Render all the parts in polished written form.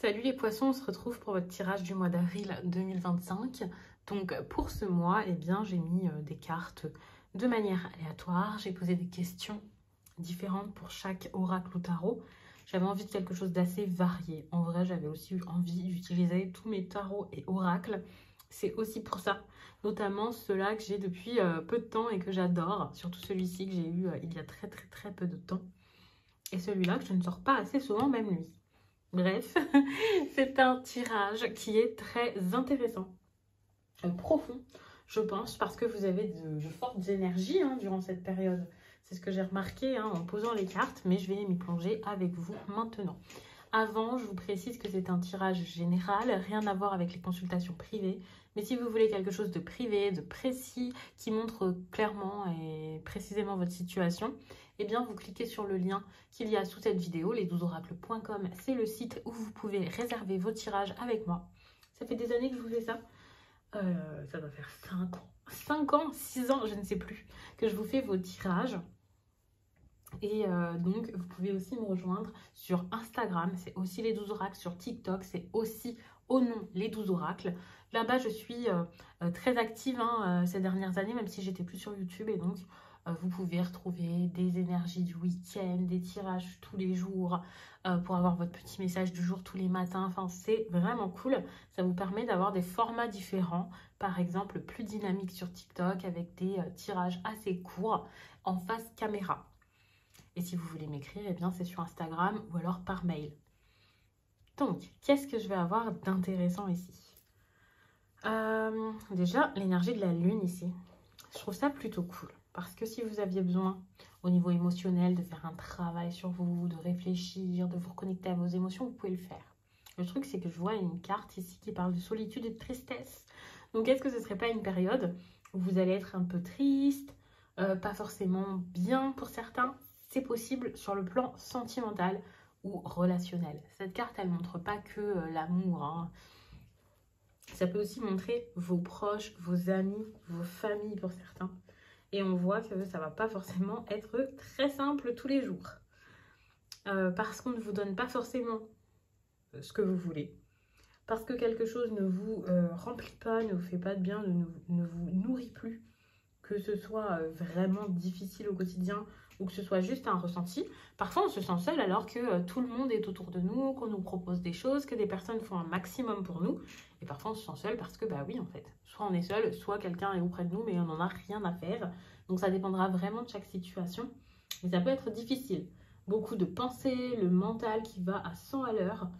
Salut les poissons, on se retrouve pour votre tirage du mois d'avril 2025. Donc pour ce mois, eh bien, j'ai mis des cartes de manière aléatoire. J'ai posé des questions différentes pour chaque oracle ou tarot. J'avais envie de quelque chose d'assez varié. En vrai, j'avais aussi envie d'utiliser tous mes tarots et oracles. C'est aussi pour ça, notamment ceux-là que j'ai depuis peu de temps et que j'adore. Surtout celui-ci que j'ai eu il y a très peu de temps. Et celui-là que je ne sors pas assez souvent, même lui. Bref, c'est un tirage qui est très intéressant, profond, je pense, parce que vous avez de fortes énergies durant cette période. C'est ce que j'ai remarqué en posant les cartes, mais je vais m'y plonger avec vous maintenant. Avant, je vous précise que c'est un tirage général, rien à voir avec les consultations privées. Mais si vous voulez quelque chose de privé, de précis, qui montre clairement et précisément votre situation, eh bien vous cliquez sur le lien qu'il y a sous cette vidéo, les12oracles.com. C'est le site où vous pouvez réserver vos tirages avec moi. Ça fait des années que je vous fais ça. Ça doit faire 5 ans. 5 ans, 6 ans, je ne sais plus, que je vous fais vos tirages. Et donc, vous pouvez aussi me rejoindre sur Instagram, c'est aussi les 12 oracles. Sur TikTok, c'est aussi au nom les 12 oracles. Là-bas, je suis très active ces dernières années, même si j'étais plus sur YouTube. Et donc, vous pouvez retrouver des énergies du week-end, des tirages tous les jours, pour avoir votre petit message du jour tous les matins. Enfin, c'est vraiment cool. Ça vous permet d'avoir des formats différents. Par exemple, plus dynamique sur TikTok avec des tirages assez courts en face caméra. Et si vous voulez m'écrire, eh bien c'est sur Instagram ou alors par mail. Donc, qu'est-ce que je vais avoir d'intéressant ici? Déjà, l'énergie de la lune ici. Je trouve ça plutôt cool. Parce que si vous aviez besoin, au niveau émotionnel, de faire un travail sur vous, de réfléchir, de vous reconnecter à vos émotions, vous pouvez le faire. Le truc, c'est que je vois une carte ici qui parle de solitude et de tristesse. Donc, est-ce que ce ne serait pas une période où vous allez être un peu triste, pas forcément bien pour certains? C'est possible sur le plan sentimental ou relationnel. Cette carte, elle ne montre pas que l'amour. Ça peut aussi montrer vos proches, vos amis, vos familles pour certains. Et on voit que ça ne va pas forcément être très simple tous les jours. Parce qu'on ne vous donne pas forcément ce que vous voulez. Parce que quelque chose ne vous remplit pas, ne vous fait pas de bien, ne vous nourrit plus. Que ce soit vraiment difficile au quotidien ou que ce soit juste un ressenti. Parfois, on se sent seul alors que tout le monde est autour de nous, qu'on nous propose des choses, que des personnes font un maximum pour nous. Et parfois, on se sent seul parce que, bah oui, en fait, soit on est seul, soit quelqu'un est auprès de nous, mais on n'en a rien à faire. Donc, ça dépendra vraiment de chaque situation. Et ça peut être difficile. Beaucoup de pensées, le mental qui va à 100 à l'heure.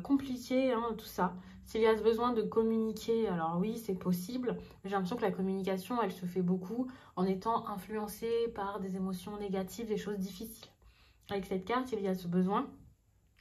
Compliqué, tout ça. S'il y a ce besoin de communiquer, alors oui, c'est possible. J'ai l'impression que la communication, elle se fait beaucoup en étant influencée par des émotions négatives, des choses difficiles. Avec cette carte, il y a ce besoin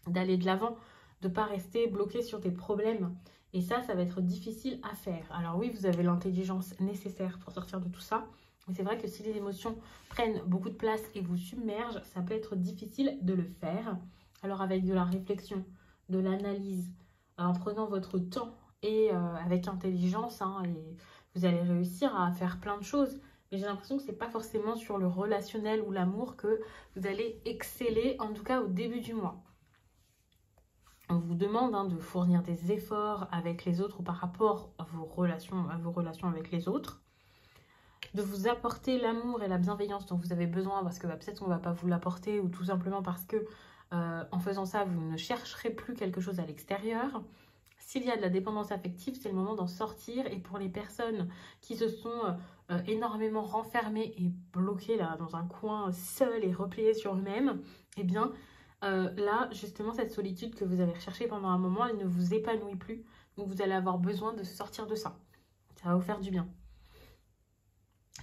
d'aller de l'avant, de ne pas rester bloqué sur des problèmes. Et ça va être difficile à faire. Alors oui, vous avez l'intelligence nécessaire pour sortir de tout ça. Mais c'est vrai que si les émotions prennent beaucoup de place et vous submergent, ça peut être difficile de le faire. Alors avec de la réflexion, de l'analyse, en prenant votre temps et avec intelligence, et vous allez réussir à faire plein de choses. Mais j'ai l'impression que ce n'est pas forcément sur le relationnel ou l'amour que vous allez exceller, en tout cas au début du mois. On vous demande de fournir des efforts avec les autres par rapport à vos relations avec les autres, de vous apporter l'amour et la bienveillance dont vous avez besoin, parce que peut-être on ne va pas vous l'apporter, ou tout simplement parce que en faisant ça, vous ne chercherez plus quelque chose à l'extérieur. S'il y a de la dépendance affective, c'est le moment d'en sortir. Et pour les personnes qui se sont énormément renfermées et bloquées là, dans un coin seul et repliées sur eux-mêmes, eh bien là, justement, cette solitude que vous avez recherchée pendant un moment, elle ne vous épanouit plus. Donc vous allez avoir besoin de sortir de ça. Ça va vous faire du bien.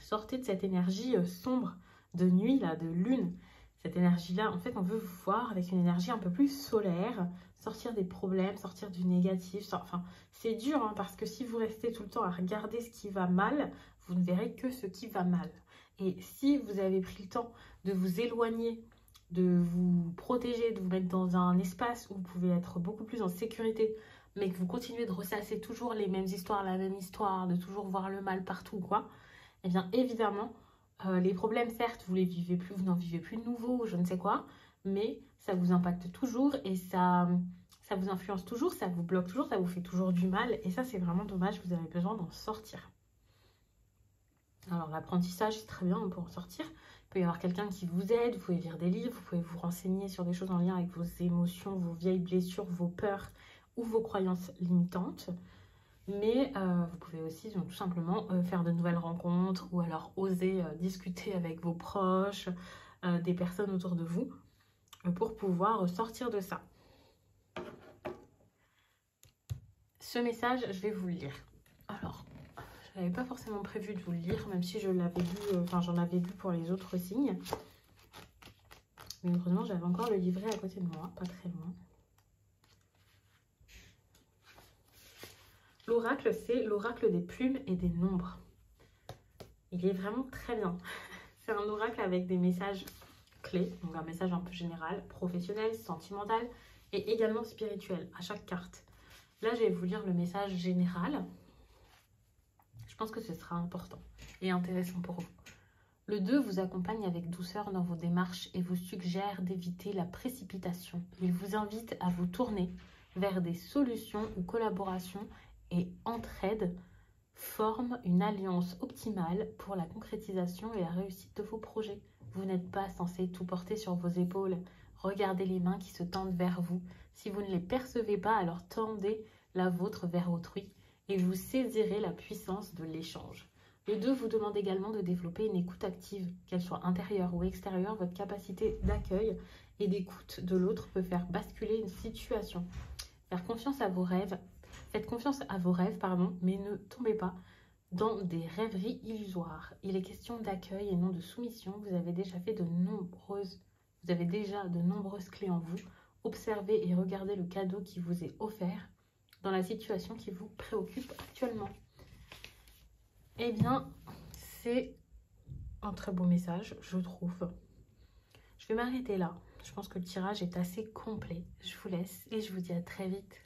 Sortez de cette énergie sombre de nuit, là, de lune. Cette énergie-là, en fait, on veut vous voir avec une énergie un peu plus solaire, sortir des problèmes, sortir du négatif. Enfin, c'est dur, parce que si vous restez tout le temps à regarder ce qui va mal, vous ne verrez que ce qui va mal. Et si vous avez pris le temps de vous éloigner, de vous protéger, de vous mettre dans un espace où vous pouvez être beaucoup plus en sécurité, mais que vous continuez de ressasser toujours les mêmes histoires, la même histoire, de toujours voir le mal partout, quoi, eh bien, évidemment, les problèmes, certes, vous les vivez plus, vous n'en vivez plus de nouveau, je ne sais quoi, mais ça vous impacte toujours et ça ça vous influence toujours, ça vous bloque toujours, ça vous fait toujours du mal. Et ça, c'est vraiment dommage, vous avez besoin d'en sortir. Alors, l'apprentissage, c'est très bien pour en sortir. Il peut y avoir quelqu'un qui vous aide, vous pouvez lire des livres, vous pouvez vous renseigner sur des choses en lien avec vos émotions, vos vieilles blessures, vos peurs ou vos croyances limitantes. Mais vous pouvez aussi donc, tout simplement faire de nouvelles rencontres ou alors oser discuter avec vos proches, des personnes autour de vous pour pouvoir sortir de ça. Ce message, je vais vous le lire. Alors, je n'avais pas forcément prévu de vous le lire, même si je l'avais lu, j'en avais lu pour les autres signes. Mais heureusement, j'avais encore le livret à côté de moi, pas très loin. L'oracle, c'est l'oracle des plumes et des nombres. Il est vraiment très bien. C'est un oracle avec des messages clés, donc un message un peu général, professionnel, sentimental et également spirituel à chaque carte. Là, je vais vous lire le message général. Je pense que ce sera important et intéressant pour vous. Le 2 vous accompagne avec douceur dans vos démarches et vous suggère d'éviter la précipitation. Il vous invite à vous tourner vers des solutions ou collaborations et entraide forme une alliance optimale pour la concrétisation et la réussite de vos projets. Vous n'êtes pas censé tout porter sur vos épaules. Regardez les mains qui se tendent vers vous. Si vous ne les percevez pas, alors tendez la vôtre vers autrui et vous saisirez la puissance de l'échange. Le 2 vous demande également de développer une écoute active, qu'elle soit intérieure ou extérieure. Votre capacité d'accueil et d'écoute de l'autre peut faire basculer une situation. Faire confiance à vos rêves. Faites confiance à vos rêves, mais ne tombez pas dans des rêveries illusoires. Il est question d'accueil et non de soumission. Vous avez déjà de nombreuses clés en vous. Observez et regardez le cadeau qui vous est offert dans la situation qui vous préoccupe actuellement. Eh bien, c'est un très beau message, je trouve. Je vais m'arrêter là. Je pense que le tirage est assez complet. Je vous laisse et je vous dis à très vite.